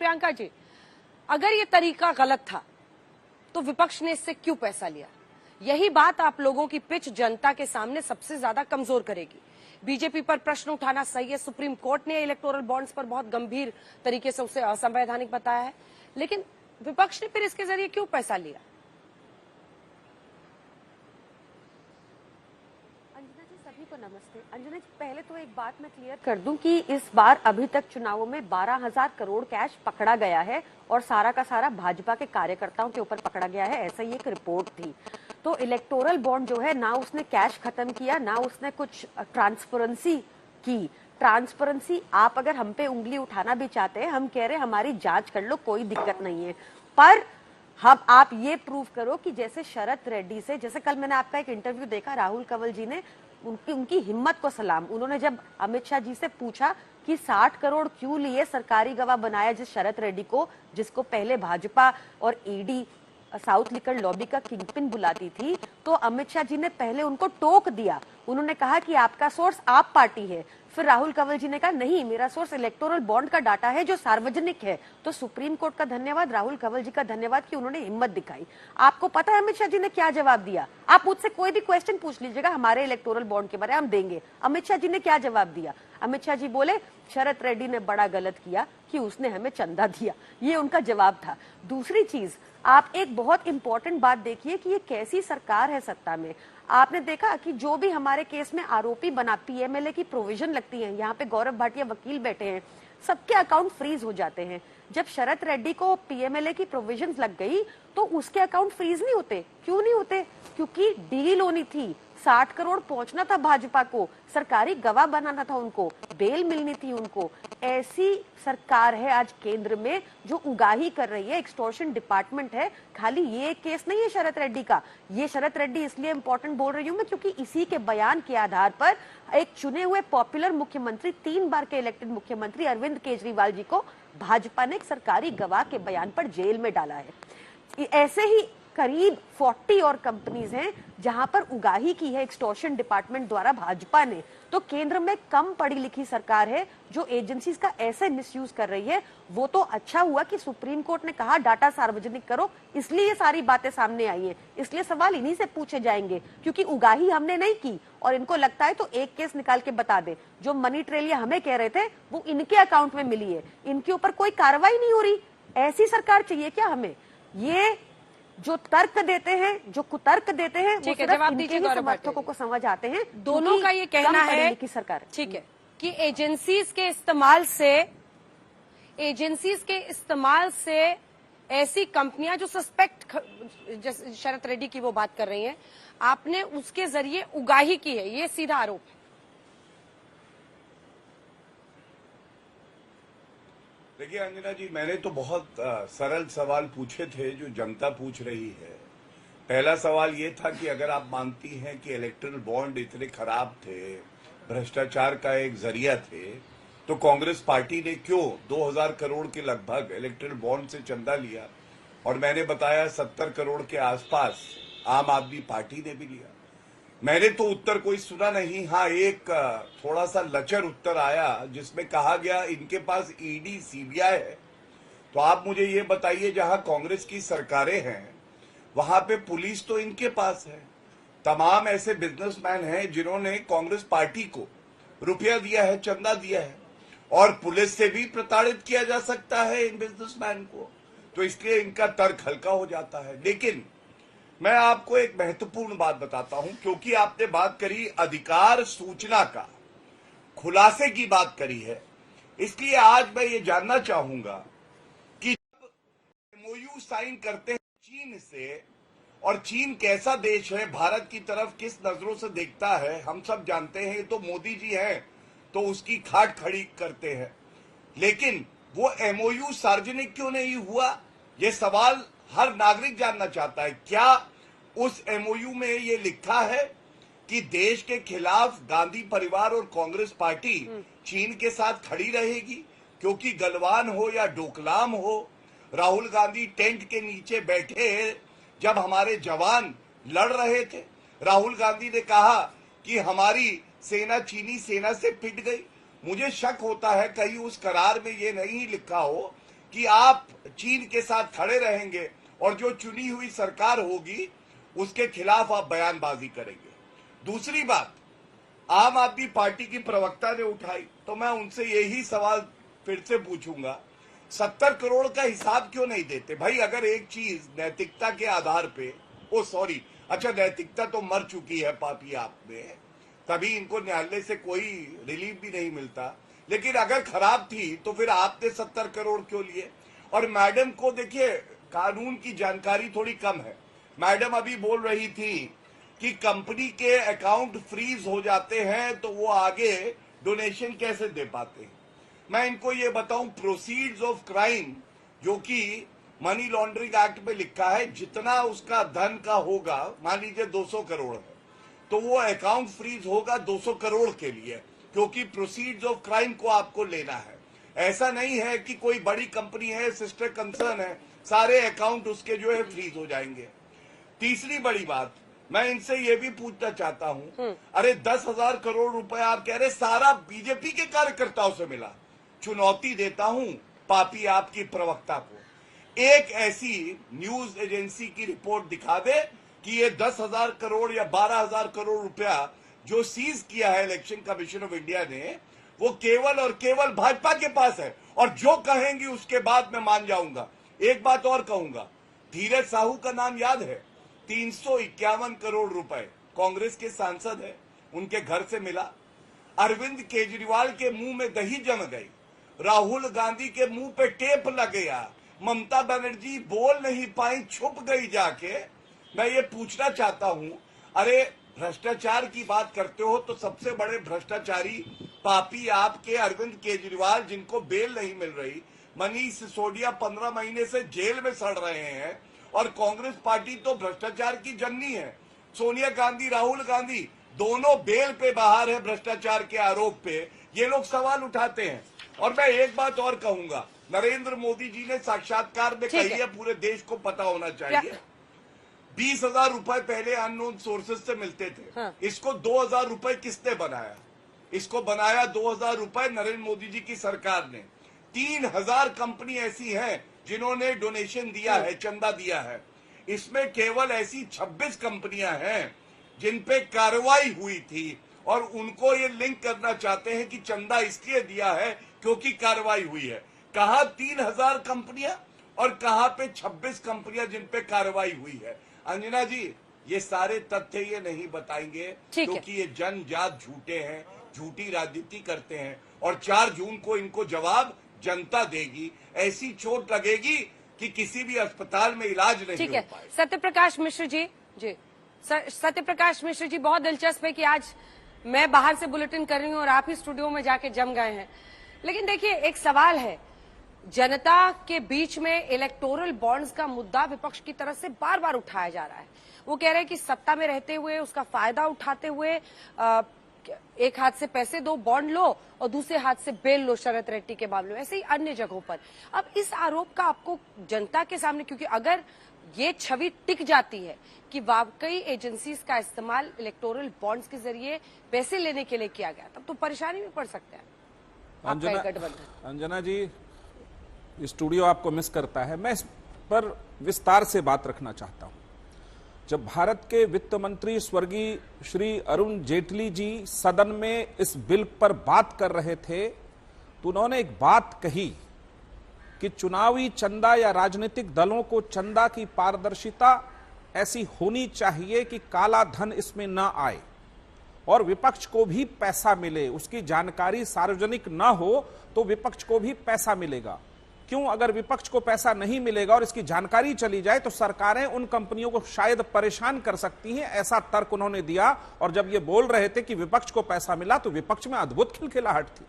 प्रियंका जी, अगर ये तरीका गलत था तो विपक्ष ने इससे क्यों पैसा लिया? यही बात आप लोगों की पिच जनता के सामने सबसे ज्यादा कमजोर करेगी। बीजेपी पर प्रश्न उठाना सही है, सुप्रीम कोर्ट ने इलेक्टोरल बॉन्ड्स पर बहुत गंभीर तरीके से उसे असंवैधानिक बताया है, लेकिन विपक्ष ने फिर इसके जरिए क्यों पैसा लिया? सभी को नमस्ते। अंजना जी, पहले तो एक बात मैं क्लियर कर दूं कि इस बार अभी तक चुनावों में 12,000 करोड़ कैश पकड़ा गया है और सारा का सारा भाजपा के कार्यकर्ताओं के ऊपर पकड़ा गया है, ऐसा ही एक रिपोर्ट थी। तो इलेक्टोरल बॉन्ड जो है, ना उसने कैश खत्म किया, ना उसने कुछ ट्रांसपेरेंसी की। ट्रांसपेरेंसी, आप अगर हम पे उंगली उठाना भी चाहते हैं, हम कह रहे हैं हमारी जांच कर लो, कोई दिक्कत नहीं है, पर हम आप ये प्रूव करो कि जैसे शरद रेड्डी से, जैसे कल मैंने आपका एक इंटरव्यू देखा, राहुल कंवल जी ने उनकी हिम्मत को सलाम। उन्होंने जब अमित शाह जी से पूछा कि 60 करोड़ क्यों लिए, सरकारी गवाह बनाया जिस शरद रेड्डी को, जिसको पहले भाजपा और ईडी साउथ लिकर लॉबी का किंगपिन बुलाती थी, तो अमित शाह जी ने पहले उनको टोक दिया। उन्होंने कहा कि आपका सोर्स आप पार्टी है। फिर राहुल कंवल जी ने कहा नहीं, मेरा सोर्स इलेक्टोरल बॉन्ड का डाटा है जो सार्वजनिक है। तो सुप्रीम कोर्ट का धन्यवाद, राहुल कंवल जी का धन्यवाद कि उन्होंने हिम्मत दिखाई। आपको पता है अमित शाह जी ने क्या जवाब दिया? आप मुझसे कोई भी क्वेश्चन पूछ लीजिएगा हमारे इलेक्टोरल बॉन्ड के बारे में, हम देंगे। अमित शाह जी ने क्या जवाब दिया? अमित शाह जी बोले शरद रेड्डी ने बड़ा गलत किया कि उसने हमें चंदा दिया, ये उनका जवाब था। दूसरी चीज, आप एक बहुत इंपॉर्टेंट बात देखिए कि ये कैसी सरकार है सत्ता में। आपने देखा कि जो भी हमारे केस में आरोपी बना, पीएमएलए की प्रोविजन लगती है, यहाँ पे गौरव भाटिया वकील बैठे हैं, सबके अकाउंट फ्रीज हो जाते हैं। जब शरद रेड्डी को पीएमएलए की प्रोविजन लग गई तो उसके अकाउंट फ्रीज नहीं होते। क्यों नहीं होते? क्योंकि डील होनी थी, 60 करोड़ पहुंचना था भाजपा को, सरकारी गवाह बनाना था उनको, बेल मिलनी थी उनको। ऐसी सरकार है आज केंद्र में जो उगाही कर रही है, एक्सटॉर्शन डिपार्टमेंट है। खाली ये केस नहीं है शरद रेड्डी का। ये शरद रेड्डी इसलिए इंपॉर्टेंट बोल रही हूं मैं क्योंकि इसी के बयान के आधार पर एक चुने हुए पॉपुलर मुख्यमंत्री, 3 बार के इलेक्टेड मुख्यमंत्री अरविंद केजरीवाल जी को भाजपा ने एक सरकारी गवाह के बयान पर जेल में डाला है। ऐसे ही करीब 40 और कंपनीज हैं जहां पर उगाही की है एक्सटॉर्शन डिपार्टमेंट द्वारा भाजपा ने। तो केंद्र में कम पढ़ी लिखी सरकार है जो एजेंसीज का ऐसे मिसयूज कर रही है। वो तो अच्छा हुआ कि सुप्रीम कोर्ट ने कहा डाटा सार्वजनिक करो, इसलिए ये सारी बातें सामने आई है। इसलिए सवाल इन्हीं से पूछे जाएंगे क्योंकि उगाही हमने नहीं की और इनको लगता है तो एक केस निकाल के बता दे। जो मनी ट्रेल हमें कह रहे थे वो इनके अकाउंट में मिली है, इनके ऊपर कोई कार्रवाई नहीं हो रही। ऐसी सरकार चाहिए क्या हमें? ये जो तर्क देते हैं, जो कुतर्क देते हैं, वो सिर्फ इनके समर्थकों को समझ आते हैं। दोनों का ये कहना है की सरकार, ठीक है, कि एजेंसीज के इस्तेमाल से ऐसी कंपनियां जो सस्पेक्ट, शरद रेड्डी की वो बात कर रही हैं, आपने उसके जरिए उगाही की है, ये सीधा आरोप है। देखिए अंजना जी, मैंने तो बहुत सरल सवाल पूछे थे जो जनता पूछ रही है। पहला सवाल ये था कि अगर आप मानती हैं कि इलेक्टोरल बॉन्ड इतने खराब थे, भ्रष्टाचार का एक जरिया थे, तो कांग्रेस पार्टी ने क्यों 2000 करोड़ के लगभग इलेक्टोरल बॉन्ड से चंदा लिया? और मैंने बताया 70 करोड़ के आसपास आम आदमी पार्टी ने भी लिया। मैंने तो उत्तर कोई सुना नहीं। हाँ, एक थोड़ा सा लचर उत्तर आया जिसमें कहा गया इनके पास ईडी सीबीआई है। तो आप मुझे ये बताइए, जहां कांग्रेस की सरकारें हैं वहां पे पुलिस तो इनके पास है। तमाम ऐसे बिजनेसमैन हैं जिन्होंने कांग्रेस पार्टी को रुपया दिया है, चंदा दिया है, और पुलिस से भी प्रताड़ित किया जा सकता है इन बिजनेसमैन को। तो इसलिए इनका तर्क हल्का हो जाता है। लेकिन मैं आपको एक महत्वपूर्ण बात बताता हूं, क्योंकि आपने बात करी अधिकार सूचना का, खुलासे की बात करी है, इसलिए आज मैं ये जानना चाहूंगा कि जब एमओयू साइन करते हैं चीन से, और चीन कैसा देश है, भारत की तरफ किस नजरों से देखता है, हम सब जानते हैं। तो मोदी जी हैं तो उसकी खाट खड़ी करते हैं, लेकिन वो एमओयू सार्वजनिक क्यों नहीं हुआ, ये सवाल हर नागरिक जानना चाहता है। क्या उस एमओयू में ये लिखा है कि देश के खिलाफ गांधी परिवार और कांग्रेस पार्टी चीन के साथ खड़ी रहेगी? क्योंकि गलवान हो या डोकलाम हो, राहुल गांधी टेंट के नीचे बैठे जब हमारे जवान लड़ रहे थे, राहुल गांधी ने कहा कि हमारी सेना चीनी सेना से पिट गई। मुझे शक होता है कहीं उस करार में ये नहीं लिखा हो कि आप चीन के साथ खड़े रहेंगे और जो चुनी हुई सरकार होगी उसके खिलाफ आप बयानबाजी करेंगे। दूसरी बात, आम आदमी पार्टी की प्रवक्ता ने उठाई, तो मैं उनसे यही सवाल फिर से पूछूंगा, 70 करोड़ का हिसाब क्यों नहीं देते भाई? अगर एक चीज नैतिकता के आधार पे, अच्छा नैतिकता तो मर चुकी है पापी आप में, तभी इनको न्यायालय से कोई रिलीफ भी नहीं मिलता, लेकिन अगर खराब थी तो फिर आपने 70 करोड़ क्यों लिए? और मैडम को देखिए, कानून की जानकारी थोड़ी कम है। मैडम अभी बोल रही थी कि कंपनी के अकाउंट फ्रीज हो जाते हैं तो वो आगे डोनेशन कैसे दे पाते हैं। मैं इनको ये बताऊं, प्रोसीड्स ऑफ क्राइम जो कि मनी लॉन्ड्रिंग एक्ट में लिखा है, जितना उसका धन का होगा, मान लीजिए 200 करोड़ है, तो वो अकाउंट फ्रीज होगा 200 करोड़ के लिए, क्योंकि प्रोसीड्स ऑफ क्राइम को आपको लेना है। ऐसा नहीं है कि कोई बड़ी कंपनी है, सिस्टर कंसर्न है, सारे अकाउंट उसके जो है फ्रीज हो जाएंगे। तीसरी बड़ी बात, मैं इनसे ये भी पूछना चाहता हूं, अरे 10,000 करोड़ रुपए आप कह रहे सारा बीजेपी के कार्यकर्ताओं से मिला। चुनौती देता हूं पापी आपकी प्रवक्ता को, एक ऐसी न्यूज एजेंसी की रिपोर्ट दिखा दे कि ये 10,000 करोड़ या 12,000 करोड़ रुपया जो सीज किया है इलेक्शन कमीशन ऑफ इंडिया ने, वो केवल और केवल भाजपा के पास है। और जो कहेंगी उसके बाद मैं मान जाऊंगा। एक बात और कहूंगा, धीरज साहू का नाम याद है? 351 करोड़ रुपए कांग्रेस के सांसद है, उनके घर से मिला। अरविंद केजरीवाल के मुंह में दही जम गई, राहुल गांधी के मुंह पे टेप लग गया, ममता बनर्जी बोल नहीं पाई, छुप गई जाके। मैं ये पूछना चाहता हूं, अरे भ्रष्टाचार की बात करते हो तो सबसे बड़े भ्रष्टाचारी पापी आपके अरविंद केजरीवाल, जिनको बेल नहीं मिल रही, मनीष सिसोदिया 15 महीने से जेल में सड़ रहे हैं, और कांग्रेस पार्टी तो भ्रष्टाचार की जननी है। सोनिया गांधी, राहुल गांधी दोनों बेल पे बाहर है भ्रष्टाचार के आरोप पे। ये लोग सवाल उठाते हैं। और मैं एक बात और कहूंगा, नरेंद्र मोदी जी ने साक्षात्कार में कही है, पूरे देश को पता होना चाहिए, 20,000 रुपए पहले अननोन सोर्सेज से मिलते थे। हाँ। इसको 2,000 रुपए किसने बनाया? इसको बनाया 2,000 रुपए नरेंद्र मोदी जी की सरकार ने। 3,000 कंपनी ऐसी हैं जिन्होंने डोनेशन दिया है, चंदा दिया है। इसमें केवल ऐसी 26 कंपनियां हैं जिन पे कार्रवाई हुई थी, और उनको ये लिंक करना चाहते हैं कि चंदा इसलिए दिया है क्योंकि कार्रवाई हुई है। कहा 3,000 कंपनियां और कहां पे 26 कंपनियां जिन पे कार्रवाई हुई है। अंजना जी, ये सारे तथ्य ये नहीं बताएंगे क्योंकि ये जनजात झूठे हैं, झूठी राजनीति करते हैं, और 4 जून को इनको जवाब जनता देगी। ऐसी चोट लगेगी कि किसी भी अस्पताल में इलाज नहीं हो पाएगा। सत्यप्रकाश मिश्र जी, सत्यप्रकाश मिश्र जी, बहुत दिलचस्प है कि आज मैं बाहर से बुलेटिन कर रही हूं और आप ही स्टूडियो में जाके जम गए हैं। लेकिन देखिए, एक सवाल है, जनता के बीच में इलेक्टोरल बॉन्ड्स का मुद्दा विपक्ष की तरफ से बार बार उठाया जा रहा है। वो कह रहे हैं कि सत्ता में रहते हुए उसका फायदा उठाते हुए एक हाथ से पैसे दो, बॉन्ड लो, और दूसरे हाथ से बेल लो शरद रेड्डी के मामले में, ऐसे ही अन्य जगहों पर। अब इस आरोप का आपको जनता के सामने, क्योंकि अगर ये छवि टिक जाती है कि वाकई एजेंसीज का इस्तेमाल इलेक्टोरल बॉन्ड्स के जरिए पैसे लेने के लिए किया गया, तब तो परेशानी में पड़ सकते हैं आपका गठबंधन। अंजना जी, स्टूडियो आपको मिस करता है, मैं इस पर विस्तार से बात रखना चाहता हूं। जब भारत के वित्त मंत्री स्वर्गीय श्री अरुण जेटली जी सदन में इस बिल पर बात कर रहे थे, तो उन्होंने एक बात कही कि चुनावी चंदा या राजनीतिक दलों को चंदा की पारदर्शिता ऐसी होनी चाहिए कि काला धन इसमें न आए और विपक्ष को भी पैसा मिले, उसकी जानकारी सार्वजनिक न हो तो विपक्ष को भी पैसा मिलेगा। क्यों? अगर विपक्ष को पैसा नहीं मिलेगा और इसकी जानकारी चली जाए तो सरकारें उन कंपनियों को शायद परेशान कर सकती हैं, ऐसा तर्क उन्होंने दिया। और जब ये बोल रहे थे कि विपक्ष को पैसा मिला तो विपक्ष में अद्भुत खिलखिलाहट थी,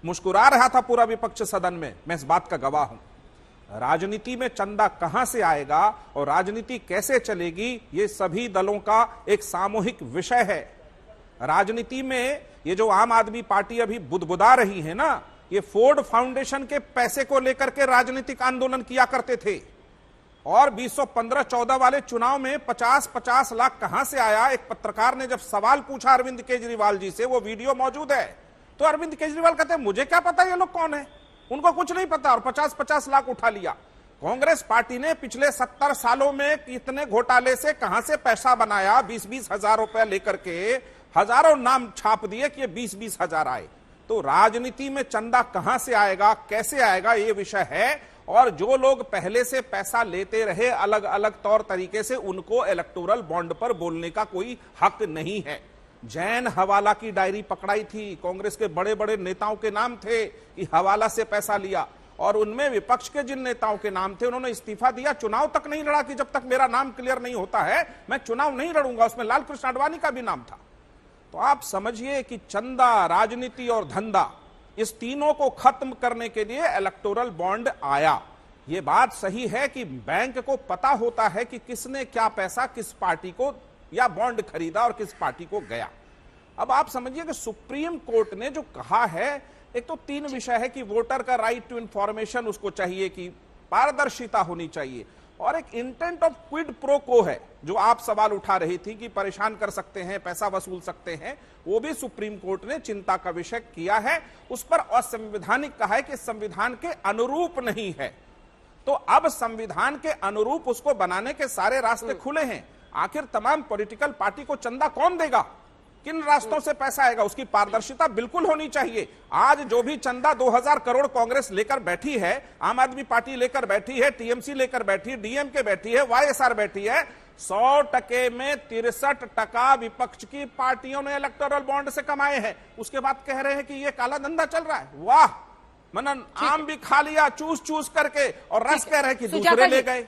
मुस्कुरा रहा था पूरा विपक्ष सदन में। मैं इस बात का गवाह हूं। राजनीति में चंदा कहां से आएगा और राजनीति कैसे चलेगी, ये सभी दलों का एक सामूहिक विषय है। राजनीति में ये जो आम आदमी पार्टी अभी बुदबुदा रही है ना, ये फोर्ड फाउंडेशन के पैसे को लेकर के राजनीतिक आंदोलन किया करते थे। और 2015-14 वाले चुनाव में 50-50 लाख कहां से आया? एक पत्रकार ने जब सवाल पूछा अरविंद केजरीवाल जी से, वो वीडियो मौजूद है, तो अरविंद केजरीवाल कहते हैं मुझे क्या पता ये लोग कौन है, उनको कुछ नहीं पता और 50-50 लाख उठा लिया। कांग्रेस पार्टी ने पिछले 70 सालों में कितने घोटाले से कहां से पैसा बनाया, 20-20 हजार रुपया लेकर के हजारों नाम छाप दिए कि 20-20 हजार आए। तो राजनीति में चंदा कहां से आएगा, कैसे आएगा, ये विषय है। और जो लोग पहले से पैसा लेते रहे अलग अलग तौर तरीके से, उनको इलेक्टोरल बॉन्ड पर बोलने का कोई हक नहीं है। जैन हवाला की डायरी पकड़ाई थी, कांग्रेस के बड़े बड़े नेताओं के नाम थे कि हवाला से पैसा लिया, और उनमें विपक्ष के जिन नेताओं के नाम थे उन्होंने इस्तीफा दिया, चुनाव तक नहीं लड़ा कि जब तक मेरा नाम क्लियर नहीं होता है मैं चुनाव नहीं लड़ूंगा। उसमें लाल कृष्ण आडवाणी का भी नाम था। तो आप समझिए कि चंदा, राजनीति और धंधा, इस तीनों को खत्म करने के लिए इलेक्टोरल बॉन्ड आया। ये बात सही है कि बैंक को पता होता है कि किसने क्या पैसा किस पार्टी को या बॉन्ड खरीदा और किस पार्टी को गया। अब आप समझिए कि सुप्रीम कोर्ट ने जो कहा है, एक तो 3 विषय है कि वोटर का राइट टू इंफॉर्मेशन उसको चाहिए, कि पारदर्शिता होनी चाहिए, और एक इंटेंट ऑफ क्विड प्रो को है जो आप सवाल उठा रही थी कि परेशान कर सकते हैं, पैसा वसूल सकते हैं, वो भी सुप्रीम कोर्ट ने चिंता का विषय किया है। उस पर असंवैधानिक कहा है कि संविधान के अनुरूप नहीं है। तो अब संविधान के अनुरूप उसको बनाने के सारे रास्ते खुले हैं। आखिर तमाम पॉलिटिकल पार्टी को चंदा कौन देगा, किन रास्तों से पैसा आएगा, उसकी पारदर्शिता बिल्कुल होनी चाहिए। आज जो भी चंदा 2000 करोड़ कांग्रेस लेकर बैठी है, आम आदमी पार्टी लेकर बैठी है, टीएमसी लेकर बैठी है, डीएमके बैठी है, वाईएसआर बैठी है, 100% में 63% विपक्ष की पार्टियों ने इलेक्टोरल बॉन्ड से कमाए हैं। उसके बाद कह रहे हैं कि ये काला धंधा चल रहा है। वाह, मनन आम भी खा लिया चूस चूस करके, और रस कह रहे हैं कि दूसरे ले गए।